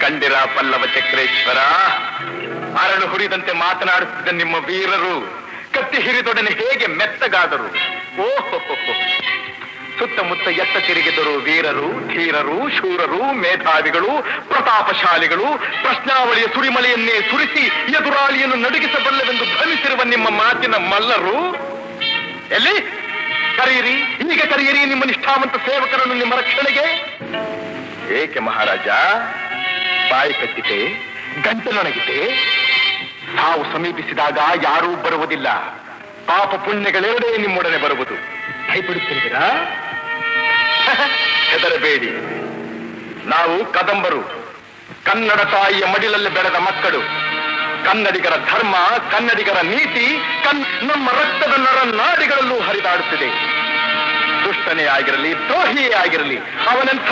ಕಂಡಿರ ಪಲ್ಲವ ಚಕ್ರೇಶ್ವರ, ಅರಳು ಹುರಿದಂತೆ ಮಾತನಾಡುತ್ತಿದ್ದ ನಿಮ್ಮ ವೀರರು ಕತ್ತಿ ಹಿರಿದೊಡನೆ ಹೇಗೆ ಮೆತ್ತಗಾದರು. ಓಹೋ, ಸುತ್ತಮುತ್ತ ಎತ್ತ ತಿರುಗಿದರು ವೀರರು, ಧೀರರು, ಶೂರರು, ಮೇಧಾವಿಗಳು, ಪ್ರತಾಪಶಾಲಿಗಳು. ಪ್ರಶ್ನಾವಳಿಯ ಸುರಿಮಳೆಯನ್ನೇ ಸುರಿಸಿ ಎದುರಾಳಿಯನ್ನು ನಡುಗಿಸಬಲ್ಲವೆಂದು ಭ್ರಮಿಸಿರುವ ನಿಮ್ಮ ಮಾತಿನ ಮಲ್ಲರು ಎಲ್ಲಿ? ಕರೆಯಿರಿ, ಈಗ ಕರೆಯಿರಿ ನಿಮ್ಮ ನಿಷ್ಠಾವಂತ ಸೇವಕರನ್ನು ನಿಮ್ಮ ರಕ್ಷಣೆಗೆ. ಏಕೆ ಮಹಾರಾಜ ಬಾಯಿ ಕಟ್ಟಿತೆ, ಗಂಟಲೊಣಗಿದೆ? ತಾವು ಸಮೀಪಿಸಿದಾಗ ಯಾರೂ ಬರುವುದಿಲ್ಲ. ಪಾಪ ಪುಣ್ಯಗಳೆರಡೇ ನಿಮ್ಮೊಡನೆ ಬರುವುದು. ಭಯಪಡುತ್ತಿದ್ದೀರಾ? ಹೆದರಬೇಡಿ, ನಾವು ಕದಂಬರು, ಕನ್ನಡ ತಾಯಿಯ ಮಡಿಲಲ್ಲಿ ಬೆಳೆದ ಮಕ್ಕಳು. ಕನ್ನಡಿಗರ ಧರ್ಮ, ಕನ್ನಡಿಗರ ನೀತಿ ನಮ್ಮ ರಕ್ತದ ನರ ನಾಡಿಗಳಲ್ಲೂ ಹರಿದಾಡುತ್ತಿದೆ. ದುಷ್ಟನೇ ಆಗಿರಲಿ, ದ್ರೋಹಿಯೇ ಆಗಿರಲಿ, ಅವನಂಥ